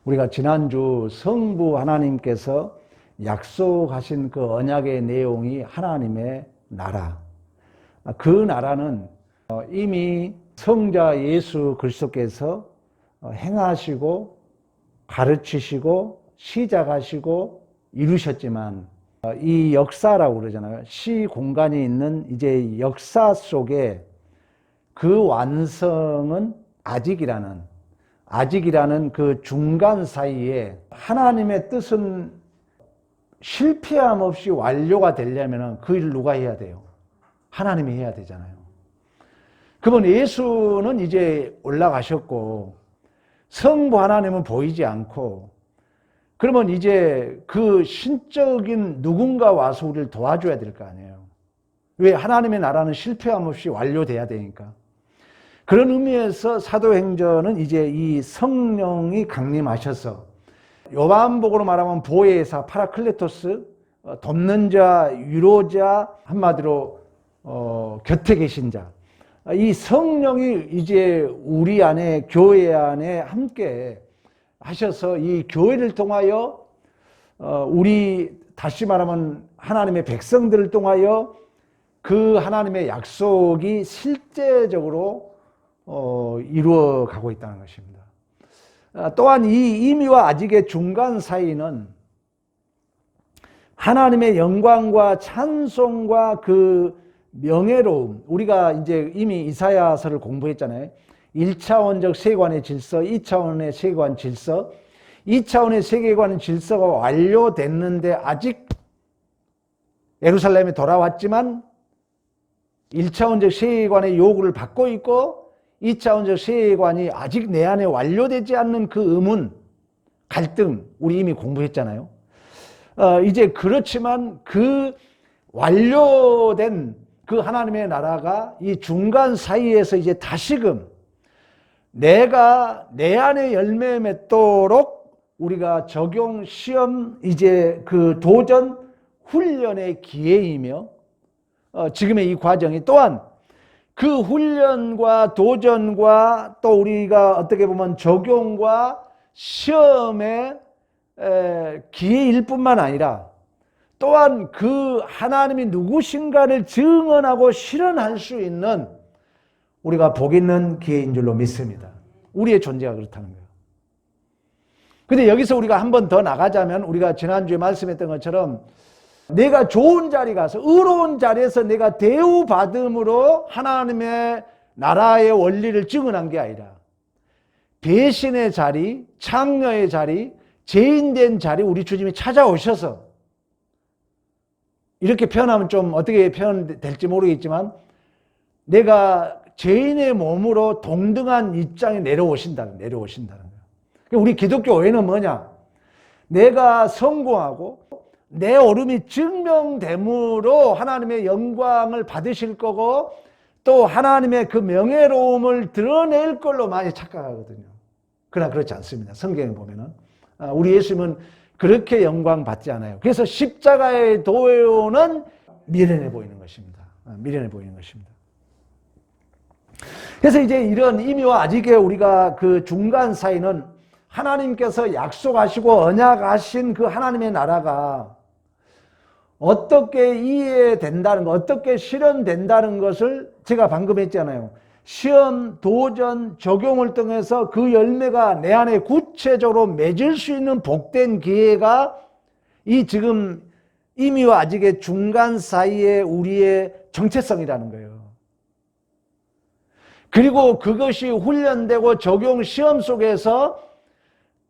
우리가 지난주 성부 하나님께서 약속하신 그 언약의 내용이 하나님의 나라. 그 나라는 이미 성자 예수 그리스도께서 행하시고 가르치시고 시작하시고 이루셨지만 이 역사라고 그러잖아요. 시 공간이 있는 이제 역사 속에 그 완성은 아직이라는 그 중간 사이에 하나님의 뜻은 실패함 없이 완료가 되려면 그 일을 누가 해야 돼요? 하나님이 해야 되잖아요. 그러면 예수는 이제 올라가셨고 성부 하나님은 보이지 않고, 그러면 이제 그 신적인 누군가 와서 우리를 도와줘야 될 거 아니에요. 왜? 하나님의 나라는 실패함 없이 완료돼야 되니까. 그런 의미에서 사도행전은 이제 이 성령이 강림하셔서 요한복음으로 말하면 보혜사, 파라클레토스, 돕는 자, 위로자, 한마디로 곁에 계신 자, 이 성령이 이제 우리 안에, 교회 안에 함께 하셔서 이 교회를 통하여 우리 다시 말하면 하나님의 백성들을 통하여 그 하나님의 약속이 실제적으로 이루어가고 있다는 것입니다. 또한 이 이미와 아직의 중간 사이는 하나님의 영광과 찬송과 그 명예로움, 우리가 이제 이미 이사야서를 공부했잖아요. 1차원적 세계관의 질서, 2차원의 세계관 질서, 2차원의 세계관 질서가 완료됐는데 아직 예루살렘에 돌아왔지만 1차원적 세계관의 요구를 받고 있고 2차원적 세계관이 아직 내 안에 완료되지 않는 그 의문, 갈등, 우리 이미 공부했잖아요. 이제 그렇지만 그 완료된 그 하나님의 나라가 이 중간 사이에서 이제 다시금 내가 내 안에 열매 맺도록 우리가 적용, 시험, 이제 그 도전, 훈련의 기회이며 지금의 이 과정이 또한 그 훈련과 도전과 또 우리가 어떻게 보면 적용과 시험의 기회일 뿐만 아니라 또한 그 하나님이 누구신가를 증언하고 실현할 수 있는 우리가 복 있는 기회인 줄로 믿습니다. 우리의 존재가 그렇다는 거예요. 근데 여기서 우리가 한 번 더 나가자면 우리가 지난주에 말씀했던 것처럼 내가 좋은 자리 가서 의로운 자리에서 내가 대우받음으로 하나님의 나라의 원리를 증언한 게 아니라 배신의 자리, 창녀의 자리, 죄인된 자리 우리 주님이 찾아오셔서, 이렇게 표현하면 좀 어떻게 표현될지 모르겠지만 내가 죄인의 몸으로 동등한 입장에 내려오신다는 거예요. 우리 기독교 오해는 뭐냐? 내가 성공하고 내 옳음이 증명됨으로 하나님의 영광을 받으실 거고 또 하나님의 그 명예로움을 드러낼 걸로 많이 착각하거든요. 그러나 그렇지 않습니다. 성경에 보면은 우리 예수님은 그렇게 영광 받지 않아요. 그래서 십자가의 도는 미련해 보이는 것입니다. 미련해 보이는 것입니다. 그래서 이제 이런 이미와 아직의 우리가 그 중간 사이는 하나님께서 약속하시고 언약하신 그 하나님의 나라가 어떻게 이해된다는 것, 어떻게 실현된다는 것을 제가 방금 했잖아요. 시험, 도전, 적용을 통해서 그 열매가 내 안에 구체적으로 맺을 수 있는 복된 기회가 이 지금 이미와 아직의 중간 사이에 우리의 정체성이라는 거예요. 그리고 그것이 훈련되고 적용 시험 속에서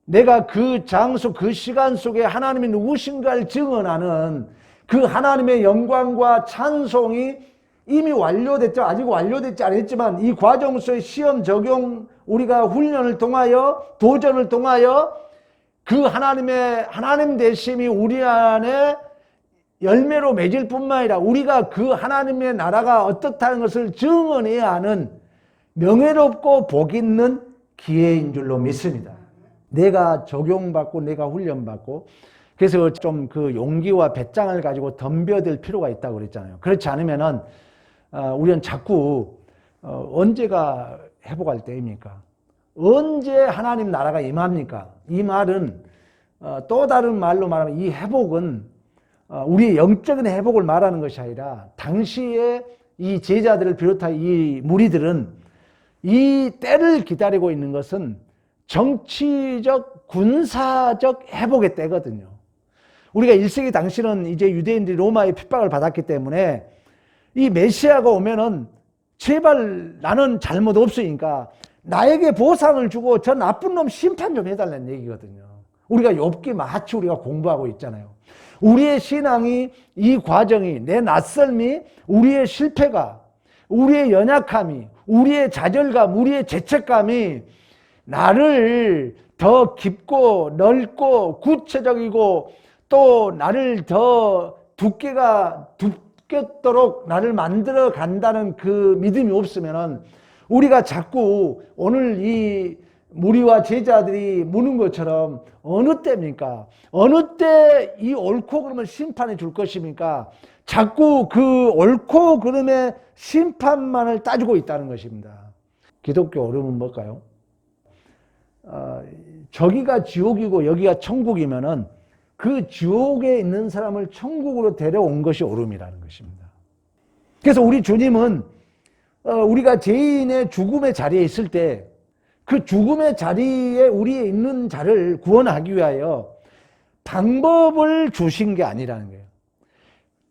내가 그 장소, 그 시간 속에 하나님이 누구신가를 증언하는 그 하나님의 영광과 찬송이 이미 완료됐죠. 아직 완료됐지 않았지만 이 과정 속의 시험, 적용, 우리가 훈련을 통하여 도전을 통하여 그 하나님 되심이 우리 안에 열매로 맺을 뿐만 아니라 우리가 그 하나님의 나라가 어떻다는 것을 증언해야 하는 명예롭고 복 있는 기회인 줄로 믿습니다. 내가 적용받고 내가 훈련받고, 그래서 좀 그 용기와 배짱을 가지고 덤벼들 필요가 있다고 그랬잖아요. 그렇지 않으면은 우리는 자꾸 언제가 회복할 때입니까? 언제 하나님 나라가 임합니까? 이 말은 또 다른 말로 말하면 이 회복은 우리의 영적인 회복을 말하는 것이 아니라 당시에 이 제자들을 비롯한 이 무리들은 이 때를 기다리고 있는 것은 정치적, 군사적 회복의 때거든요. 우리가 1세기 당시는 이제 유대인들이 로마의 핍박을 받았기 때문에 이 메시아가 오면은 제발 나는 잘못 없으니까 나에게 보상을 주고 저 나쁜 놈 심판 좀 해달라는 얘기거든요. 우리가 욥기 마치 우리가 공부하고 있잖아요. 우리의 신앙이 이 과정이 내 낯설미, 우리의 실패가, 우리의 연약함이, 우리의 좌절감, 우리의 죄책감이 나를 더 깊고 넓고 구체적이고 또 나를 더 두껍도록 나를 만들어 간다는 그 믿음이 없으면은 우리가 자꾸 오늘 이 무리와 제자들이 묻는 것처럼 어느 때입니까? 어느 때 이 옳고 그름을 심판해 줄 것입니까? 자꾸 그 옳고 그름의 심판만을 따지고 있다는 것입니다. 기독교 어려움은 뭘까요? 저기가 지옥이고 여기가 천국이면은 그 지옥에 있는 사람을 천국으로 데려온 것이 옳음이라는 것입니다. 그래서 우리 주님은 우리가 죄인의 죽음의 자리에 있을 때 그 죽음의 자리에 우리에 있는 자를 구원하기 위하여 방법을 주신 게 아니라는 거예요.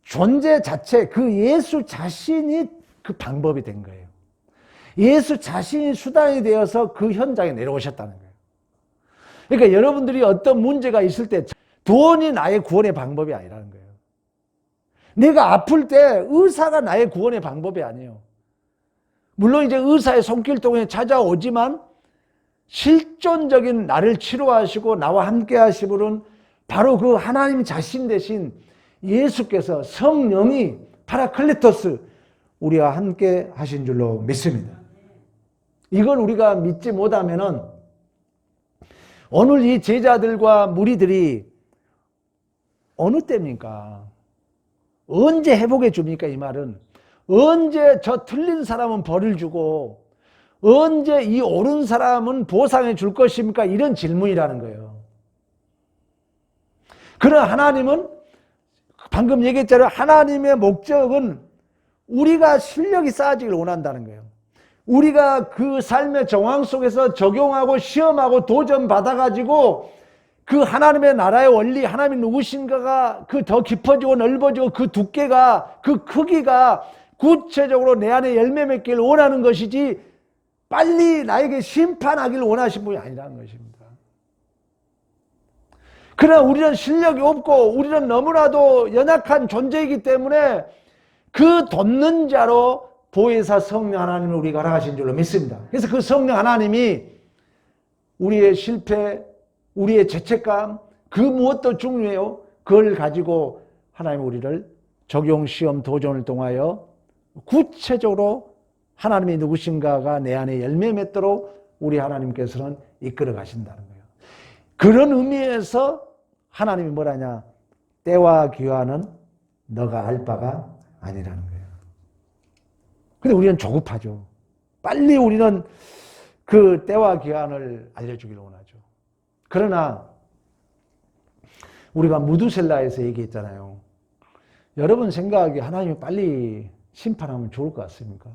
존재 자체, 그 예수 자신이 그 방법이 된 거예요. 예수 자신이 수단이 되어서 그 현장에 내려오셨다는 거예요. 그러니까 여러분들이 어떤 문제가 있을 때 돈이 나의 구원의 방법이 아니라는 거예요. 내가 아플 때 의사가 나의 구원의 방법이 아니에요. 물론 이제 의사의 손길 동에 찾아오지만 실존적인 나를 치료하시고 나와 함께 하신 분은 바로 그 하나님 자신 대신 예수께서 성령이 파라클리토스 우리와 함께 하신 줄로 믿습니다. 이걸 우리가 믿지 못하면은 오늘 이 제자들과 무리들이 어느 때입니까? 언제 회복해 줍니까? 이 말은 언제 저 틀린 사람은 벌을 주고 언제 이 옳은 사람은 보상해 줄 것입니까? 이런 질문이라는 거예요. 그러나 하나님은 방금 얘기했잖아요. 하나님의 목적은 우리가 실력이 쌓아지길 원한다는 거예요. 우리가 그 삶의 정황 속에서 적용하고 시험하고 도전 받아가지고 그 하나님의 나라의 원리, 하나님이 누구신가가 그 더 깊어지고 넓어지고 그 두께가 그 크기가 구체적으로 내 안에 열매 맺기를 원하는 것이지 빨리 나에게 심판하기를 원하신 분이 아니라는 것입니다. 그러나 우리는 실력이 없고 우리는 너무나도 연약한 존재이기 때문에 그 돕는 자로 보혜사 성령 하나님을 우리가 알아가신 줄로 믿습니다. 그래서 그 성령 하나님이 우리의 실패, 우리의 죄책감, 그 무엇도 중요해요. 그걸 가지고 하나님 우리를 적용, 시험, 도전을 통하여 구체적으로 하나님이 누구신가가 내 안에 열매 맺도록 우리 하나님께서는 이끌어 가신다는 거예요. 그런 의미에서 하나님이 뭐라냐? 때와 기한은 너가 알 바가 아니라는 거예요. 근데 우리는 조급하죠. 빨리 우리는 그 때와 기한을 알려주기를 원하죠. 그러나 우리가 무두셀라에서 얘기했잖아요. 여러분 생각하기에 하나님이 빨리 심판하면 좋을 것 같습니까?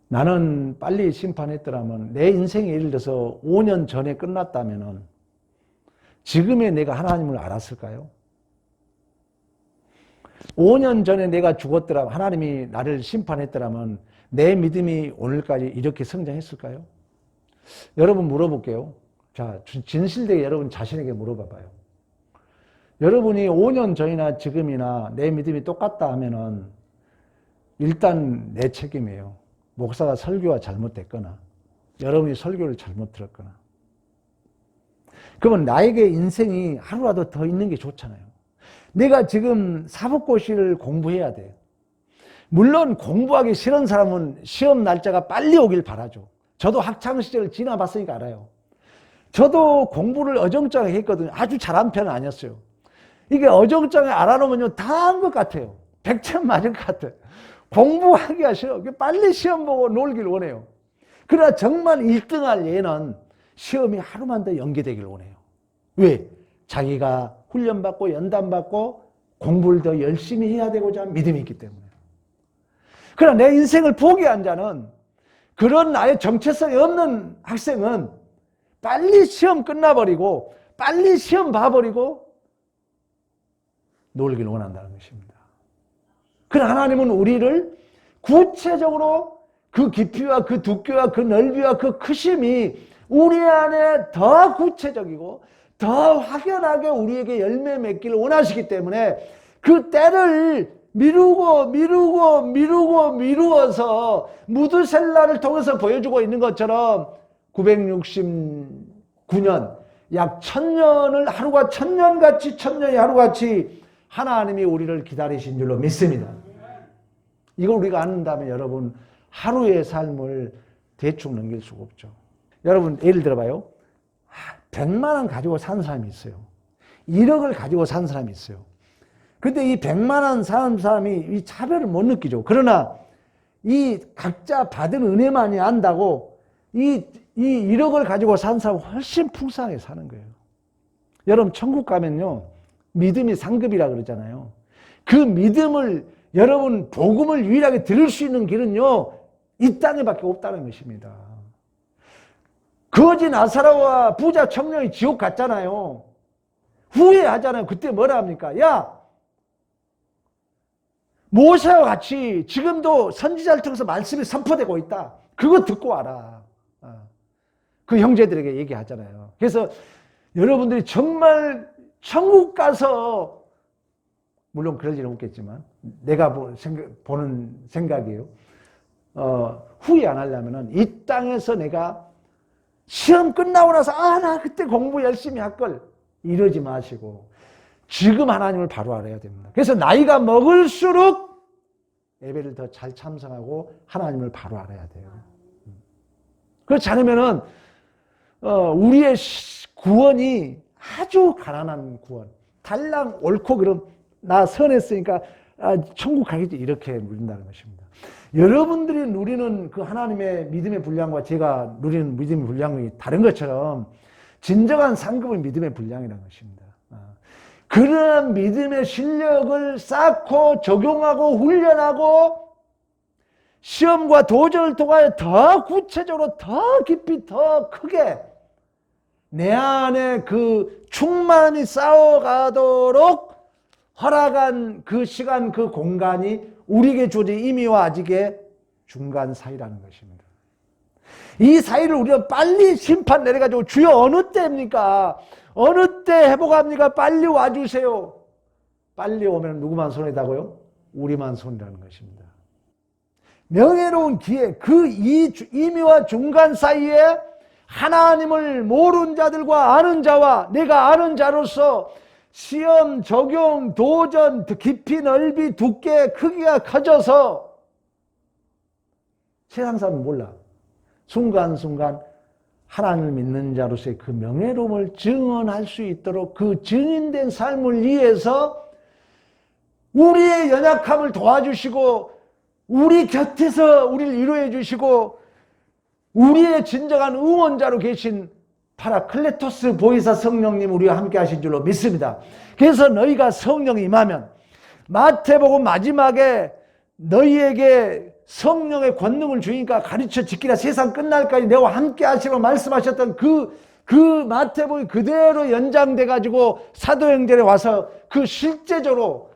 나는 빨리 심판했더라면 내 인생이 예를 들어서 5년 전에 끝났다면 지금의 내가 하나님을 알았을까요? 5년 전에 내가 죽었더라면 하나님이 나를 심판했더라면 내 믿음이 오늘까지 이렇게 성장했을까요? 여러분 물어볼게요. 자, 진실되게 여러분 자신에게 물어봐봐요. 여러분이 5년 전이나 지금이나 내 믿음이 똑같다 하면은 일단 내 책임이에요. 목사가 설교가 잘못됐거나 여러분이 설교를 잘못 들었거나 그러면 나에게 인생이 하루라도 더 있는 게 좋잖아요. 내가 지금 사법고시를 공부해야 돼요. 물론 공부하기 싫은 사람은 시험 날짜가 빨리 오길 바라죠. 저도 학창시절을 지나봤으니까 알아요. 저도 공부를 어정쩡하게 했거든요. 아주 잘한 편은 아니었어요. 이게 어정쩡하게 알아놓으면 다 한 것 같아요. 100점 맞을 것 같아요. 공부하기가 싫어. 빨리 시험 보고 놀길 원해요. 그러나 정말 1등할 예는 시험이 하루만 더 연기되길 원해요. 왜? 자기가 훈련받고 연단받고 공부를 더 열심히 해야 되고자 하는 믿음이 있기 때문에. 그러나 내 인생을 포기한 자는, 그런 나의 정체성이 없는 학생은 빨리 시험 끝나버리고 빨리 시험 봐버리고 놀길 원한다는 것입니다. 그러나 하나님은 우리를 구체적으로 그 깊이와 그 두께와 그 넓이와 그 크심이 우리 안에 더 구체적이고 더 확연하게 우리에게 열매 맺기를 원하시기 때문에 그 때를 미루어서 무드셀라를 통해서 보여주고 있는 것처럼 969년, 약 1000년을 하루가 1000년같이, 1000년이 하루같이 하나님이 우리를 기다리신 줄로 믿습니다. 이걸 우리가 안다면 여러분, 하루의 삶을 대충 넘길 수가 없죠. 여러분, 예를 들어봐요. 100만 원 가지고 산 사람이 있어요. 1억을 가지고 산 사람이 있어요. 근데 이 100만 원 사는 사람이 이 차별을 못 느끼죠. 그러나 이 각자 받은 은혜만이 안다고 이 1억을 가지고 산 사람은 훨씬 풍성하게 사는 거예요. 여러분, 천국 가면요, 믿음이 상급이라 그러잖아요. 그 믿음을, 여러분, 복음을 유일하게 들을 수 있는 길은요, 이 땅에밖에 없다는 것입니다. 거지 나사로와 부자 청년이 지옥 갔잖아요. 후회하잖아요. 그때 뭐라 합니까? 야, 모세와 같이 지금도 선지자를 통해서 말씀이 선포되고 있다. 그거 듣고 와라. 그 형제들에게 얘기하잖아요. 그래서 여러분들이 정말 천국 가서, 물론 그럴 일은 없겠지만 내가 보는 생각이에요. 후회 안 하려면 이 땅에서 내가 시험 끝나고 나서 나 그때 공부 열심히 할 걸, 이러지 마시고 지금 하나님을 바로 알아야 됩니다. 그래서 나이가 먹을수록 예배를 더 잘 참석하고 하나님을 바로 알아야 돼요. 그렇지 않으면은 우리의 구원이 아주 가난한 구원, 달랑 옳고 그럼 나 선했으니까 천국 가겠지, 이렇게 누린다는 것입니다. 여러분들이 누리는 그 하나님의 믿음의 분량과 제가 누리는 믿음의 분량이 다른 것처럼 진정한 상급은 믿음의 분량이라는 것입니다. 그런 믿음의 실력을 쌓고 적용하고 훈련하고 시험과 도전을 통하여 더 구체적으로 더 깊이 더 크게 내 안에 그 충만이 쌓여가도록 허락한 그 시간, 그 공간이 우리에게 주어진 이미와 아직의 중간 사이라는 것입니다. 이 사이를 우리가 빨리 심판 내려가지고 주여 어느 때입니까? 어느 때 회복합니까? 빨리 와주세요. 빨리 오면 누구만 손해다고요? 우리만 손이라는 것입니다. 명예로운 기회, 그 이미와 중간 사이에 하나님을 모르는 자들과 아는 자와 내가 아는 자로서 시험, 적용, 도전, 깊이, 넓이, 두께, 크기가 커져서 세상 사람은 몰라. 순간순간 하나님을 믿는 자로서의 그 명예로움을 증언할 수 있도록 그 증인된 삶을 위해서 우리의 연약함을 도와주시고 우리 곁에서 우리를 위로해 주시고 우리의 진정한 응원자로 계신 파라클레토스 보혜사 성령님 우리와 함께 하신 줄로 믿습니다. 그래서 너희가 성령이 임하면 마태복음 마지막에 너희에게 성령의 권능을 주니까 가르쳐 지키라 세상 끝날까지 내와 함께 하시라고 말씀하셨던 그 마태복음이 그대로 연장돼 가지고 사도행전에 와서 그 실제적으로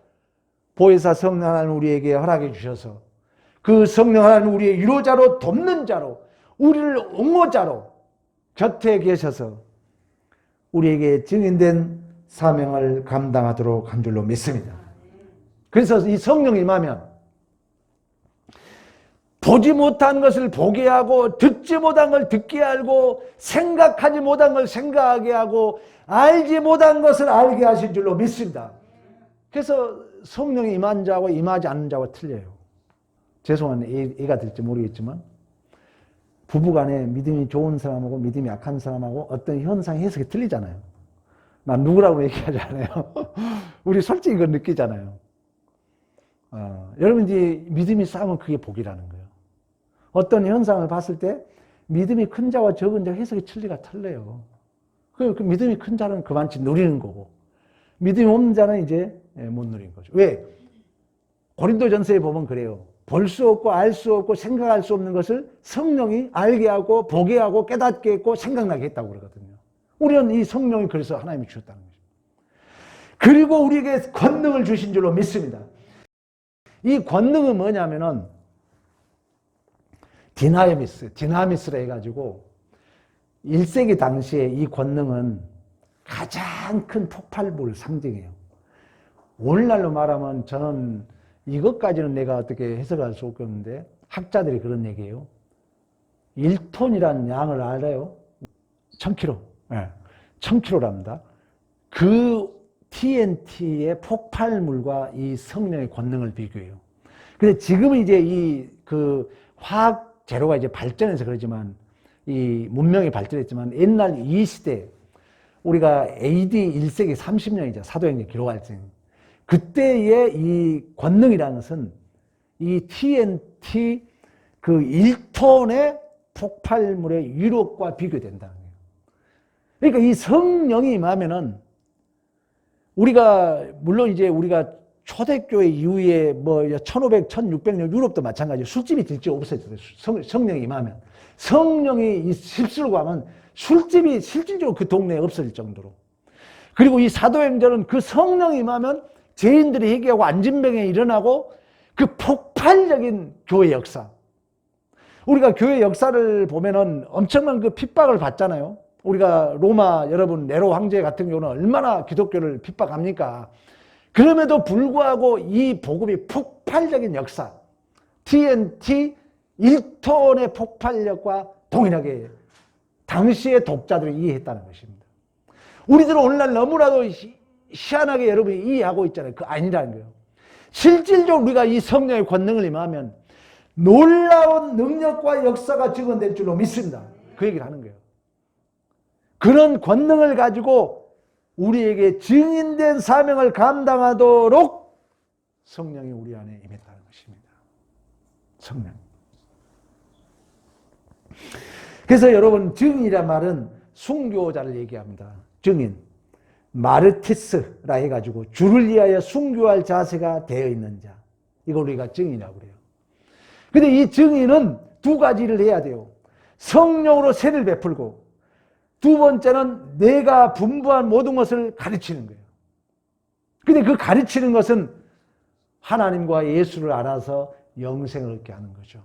보혜사 성령 하나님 우리에게 허락해 주셔서 그 성령 하나님 우리의 위로자로 돕는 자로 우리를 옹호자로 곁에 계셔서 우리에게 증인된 사명을 감당하도록 한 줄로 믿습니다. 그래서 이 성령이 임하면 보지 못한 것을 보게 하고 듣지 못한 걸 듣게 하고 생각하지 못한 걸 생각하게 하고 알지 못한 것을 알게 하신 줄로 믿습니다. 그래서 성령이 임한 자와 임하지 않는 자와 틀려요. 죄송한 애가 될지 모르겠지만 부부간에 믿음이 좋은 사람하고 믿음이 약한 사람하고 어떤 현상의 해석이 틀리잖아요. 난 누구라고 얘기하지 않아요. 우리 솔직히 그걸 느끼잖아요. 여러분 이제 믿음이 싸우면 그게 복이라는 거예요. 어떤 현상을 봤을 때 믿음이 큰 자와 적은 자 해석이 틀리가 틀려요. 그 믿음이 큰 자는 그만치 누리는 거고, 믿음이 없는 자는 이제 못 누리는 거죠. 왜? 고린도전서에 보면 그래요. 볼 수 없고 알 수 없고 생각할 수 없는 것을 성령이 알게 하고 보게 하고 깨닫게 했고 생각나게 했다고 그러거든요. 우리는 이 성령이 그래서 하나님이 주셨다는 거죠. 그리고 우리에게 권능을 주신 줄로 믿습니다. 이 권능은 뭐냐면은 디나미스라 해가지고 1세기 당시에 이 권능은 가장 큰 폭발물을 상징해요. 오늘날로 말하면 저는 이것까지는 내가 어떻게 해석할 수 없겠는데 학자들이 그런 얘기예요. 1톤이라는 양을 알아요? 1000kg. 네. 1000kg랍니다. 그 TNT의 폭발물과 이 성령의 권능을 비교해요. 근데 지금은 이제 그 화학 재료가 이제 발전해서 그러지만, 이 문명이 발전했지만, 옛날 이 시대, 우리가 AD 1세기 30년이죠. 사도행전 기록할 때. 그때의 이 권능이라는 것은 이 TNT 그 1톤의 폭발물의 위력과 비교된다는 거예요. 그러니까 이 성령이 임하면은 우리가, 물론 이제 우리가 초대교회 이후에 뭐 1500, 1600년 유럽도 마찬가지로 술집이 질지 없어졌어요. 성령이 임하면. 성령이 휩쓸고 하면 술집이 실질적으로 그 동네에 없어질 정도로. 그리고 이 사도행전은 그 성령이 임하면 죄인들이 회개하고 안진병에 일어나고 그 폭발적인 교회 역사. 우리가 교회 역사를 보면은 엄청난 그 핍박을 받잖아요. 우리가 로마 여러분 네로 황제 같은 경우는 얼마나 기독교를 핍박합니까? 그럼에도 불구하고 이 복음이 폭발적인 역사, TNT 1톤의 폭발력과 동일하게 당시의 독자들이 이해했다는 것입니다. 우리들은 오늘날 너무나도 희한하게 여러분이 이해하고 있잖아요. 그 아니라는 거예요. 실질적으로 우리가 이 성령의 권능을 임하면 놀라운 능력과 역사가 증언될 줄로 믿습니다. 그 얘기를 하는 거예요. 그런 권능을 가지고 우리에게 증인된 사명을 감당하도록 성령이 우리 안에 임했다는 것입니다. 성령. 그래서 여러분, 증인이란 말은 순교자를 얘기합니다. 증인. 마르티스라 해가지고 주를 위하여 순교할 자세가 되어 있는 자. 이걸 우리가 증인이라고 그래요. 근데 이 증인은 두 가지를 해야 돼요. 성령으로 세를 베풀고, 두 번째는 내가 분부한 모든 것을 가르치는 거예요. 근데 그 가르치는 것은 하나님과 예수를 알아서 영생을 얻게 하는 거죠.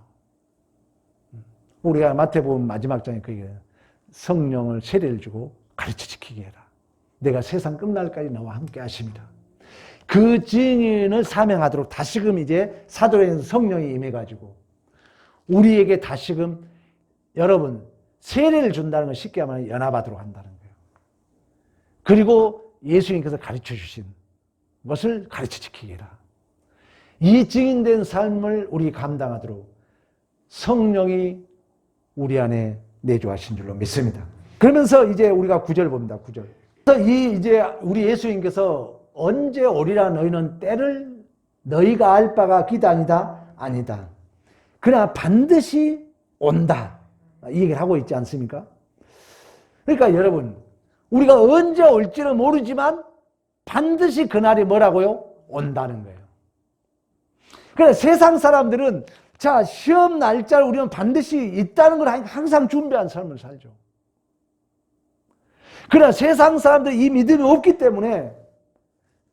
우리가 마태복음 마지막 장에 그 얘기해요. 성령을 세례를 주고 가르쳐 지키게 해라. 내가 세상 끝날까지 너와 함께 하십니다. 그 증인을 사명하도록 다시금 이제 사도행전 성령이 임해가지고 우리에게 다시금 여러분 세례를 준다는 걸 쉽게 하면 연합하도록 한다는 거예요. 그리고 예수님께서 가르쳐 주신 것을 가르쳐 지키게 해라. 이 증인된 삶을 우리 감당하도록 성령이 우리 안에 내주하신 줄로 믿습니다. 그러면서 이제 우리가 9절 봅니다. 9절. 그래서 이제 우리 예수님께서 언제 오리라 너희는 때를 너희가 알 바가 기다니다 아니다. 그러나 반드시 온다. 이 얘기를 하고 있지 않습니까? 그러니까 여러분, 우리가 언제 올지는 모르지만 반드시 그날이 뭐라고요? 온다는 거예요. 그래 세상 사람들은 자 시험 날짜를 우리는 반드시 있다는 걸 항상 준비한 삶을 살죠. 그러나 세상 사람들이 이 믿음이 없기 때문에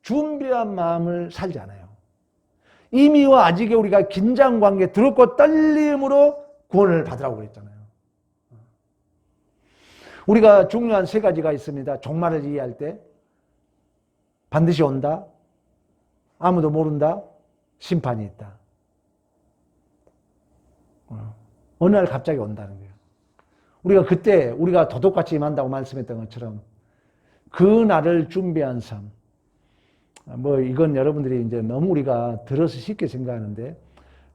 준비한 마음을 살지 않아요. 이미와 아직의 우리가 긴장관계 두렵고 떨림으로 구원을 받으라고 그랬잖아요. 우리가 중요한 세 가지가 있습니다. 종말을 이해할 때 반드시 온다, 아무도 모른다, 심판이 있다. 어느 날 갑자기 온다는 거예요. 우리가 그때 우리가 도둑같이 임한다고 말씀했던 것처럼 그 날을 준비한 삶. 뭐 이건 여러분들이 이제 너무 우리가 들어서 쉽게 생각하는데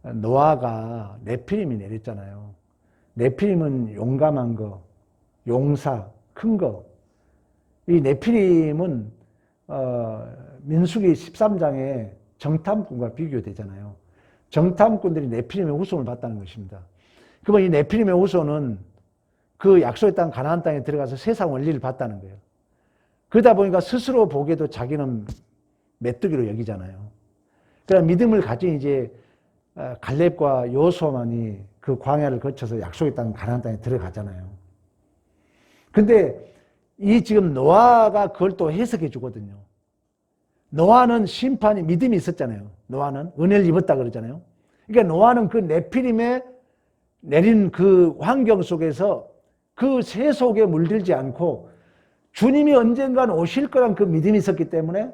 노아가 네피림이 내렸잖아요. 네피림은 용감한 거, 용사, 큰 거. 이 네피림은 민수기 13장에 정탐꾼과 비교되잖아요. 정탐꾼들이 네피림의 후손을 봤다는 것입니다. 그러면 이 네피림의 후손은 그 약속의 땅 가나안 땅에 들어가서 세상 원리를 봤다는 거예요. 그러다 보니까 스스로 보기에도 자기는 메뚜기로 여기잖아요. 그러나 믿음을 가진 이제 갈렙과 여호수아만이 그 광야를 거쳐서 약속의 땅 가나안 땅에 들어가잖아요. 근데 이 지금 노아가 그걸 또 해석해 주거든요. 노아는 심판이 믿음이 있었잖아요. 노아는 은혜를 입었다 그러잖아요. 그러니까 노아는 그 네피림에 내린 그 환경 속에서 그 새 속에 물들지 않고 주님이 언젠간 오실 거란 그 믿음이 있었기 때문에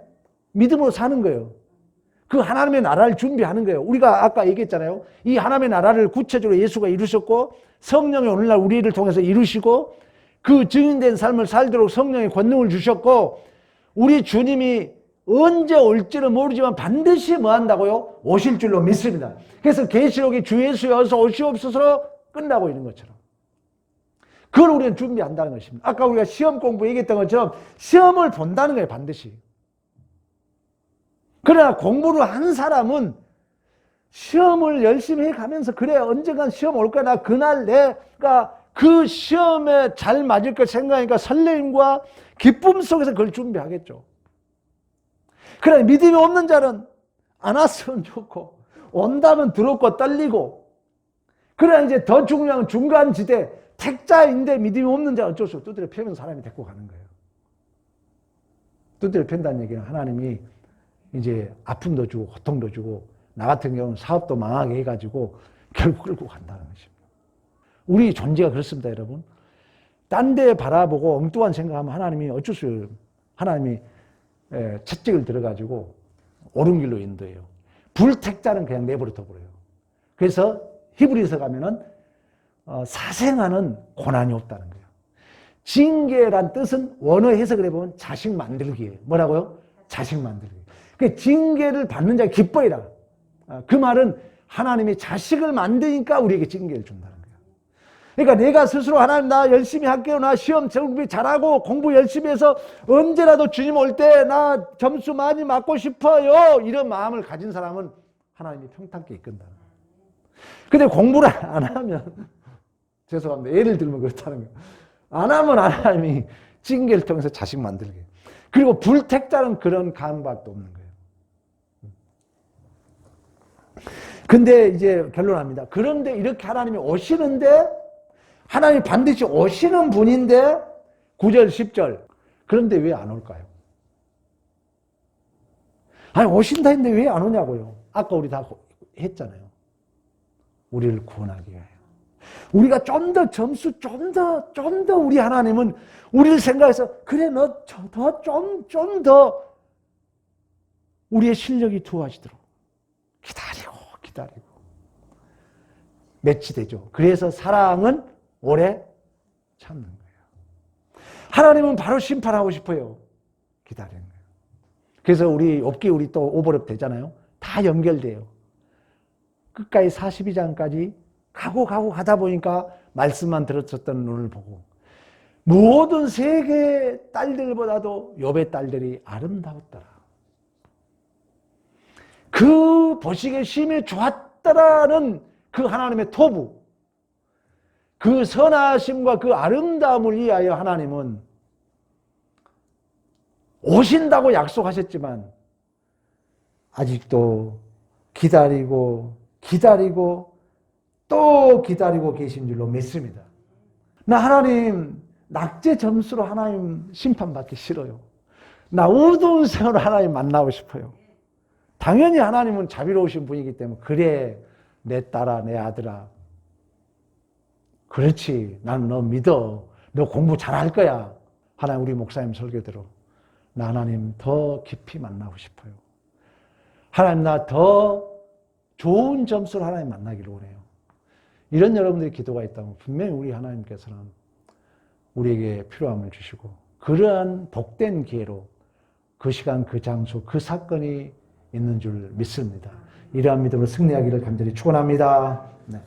믿음으로 사는 거예요. 그 하나님의 나라를 준비하는 거예요. 우리가 아까 얘기했잖아요. 이 하나님의 나라를 구체적으로 예수가 이루셨고 성령이 오늘날 우리를 통해서 이루시고 그 증인된 삶을 살도록 성령의 권능을 주셨고 우리 주님이 언제 올지는 모르지만 반드시 뭐 한다고요? 오실 줄로 믿습니다. 그래서 계시록이 주 예수여 어서 오시옵소서로 끝나고 있는 것처럼 그걸 우리는 준비한다는 것입니다. 아까 우리가 시험 공부 얘기했던 것처럼 시험을 본다는 거예요. 반드시. 그러나 공부를 한 사람은 시험을 열심히 해가면서 그래 언젠간 시험 올 거야. 나 그날 내가 그 시험에 잘 맞을 거 생각하니까 설레임과 기쁨 속에서 그걸 준비하겠죠. 그러나 믿음이 없는 자는 안 왔으면 좋고 온다면 두렵고 떨리고 그러나 이제 더 중요한 중간지대 택자인데 믿음이 없는 자 어쩔 수 없고 두드려 패면 사람이 데리고 가는 거예요. 두드려 팬다는 얘기는 하나님이 이제 아픔도 주고 고통도 주고 나 같은 경우는 사업도 망하게 해가지고 결국 끌고 간다는 것입니다. 우리 존재가 그렇습니다, 여러분. 딴 데 바라보고 엉뚱한 생각하면 하나님이 어쩔 수 없어요. 하나님이 채찍을 들어가지고 옳은 길로 인도해요. 불택자는 그냥 내버려 둬버려요. 그래서 히브리서 가면은 사생아는 고난이 없다는 거예요. 징계란 뜻은 원어 해석을 해보면 자식 만들기예요. 뭐라고요? 자식 만들기. 그 징계를 받는 자가 기뻐이라. 그 말은 하나님이 자식을 만드니까 우리에게 징계를 준다는 거예요. 그러니까 내가 스스로 하나님 나 열심히 할게요. 나 시험 준비 잘하고 공부 열심히 해서 언제라도 주님 올 때 나 점수 많이 맞고 싶어요. 이런 마음을 가진 사람은 하나님이 평탄케 이끈다는 거예요. 근데 공부를 안 하면 죄송합니다. 예를 들면 그렇다는 거예요. 안 하면 하나님이 징계를 통해서 자식 만들게. 그리고 불택자는 그런 감각도 없는 거예요. 근데 이제 결론합니다. 그런데 이렇게 하나님이 오시는데 하나님이 반드시 오시는 분인데 9절 10절 그런데 왜 안 올까요? 아니 오신다 했는데 왜 안 오냐고요. 아까 우리 다 했잖아요. 우리를 구원하기 위하여. 우리가 좀 더 점수 좀 더 우리 하나님은 우리를 생각해서 그래 너 좀 더 우리의 실력이 좋아지도록 기다리고 매치되죠. 그래서 사랑은 오래 참는 거예요. 하나님은 바로 심판하고 싶어요. 기다리는 거예요. 그래서 우리 또 오버랩 되잖아요. 다 연결돼요. 끝까지 42장까지 가고 가다 보니까 말씀만 들었었던 눈을 보고 모든 세계 딸들보다도 욥의 딸들이 아름다웠더라. 그 보시기에 심히 좋았더라는 그 하나님의 토부, 그 선하심과 그 아름다움을 위하여 하나님은 오신다고 약속하셨지만 아직도 기다리고 또 기다리고 계신 줄로 믿습니다. 나 하나님 낙제 점수로 하나님 심판받기 싫어요. 나 우등생으로 하나님 만나고 싶어요. 당연히 하나님은 자비로우신 분이기 때문에 그래 내 딸아 내 아들아 그렇지 난 너 믿어 너 공부 잘할 거야. 하나님 우리 목사님 설교대로 나 하나님 더 깊이 만나고 싶어요. 하나님 나 더 좋은 점수로 하나님 만나기를 원해요. 이런 여러분들의 기도가 있다면 분명히 우리 하나님께서는 우리에게 필요함을 주시고 그러한 복된 기회로 그 시간 그 장소 그 사건이 있는 줄 믿습니다. 이러한 믿음으로 승리하기를 간절히 축원합니다. 네.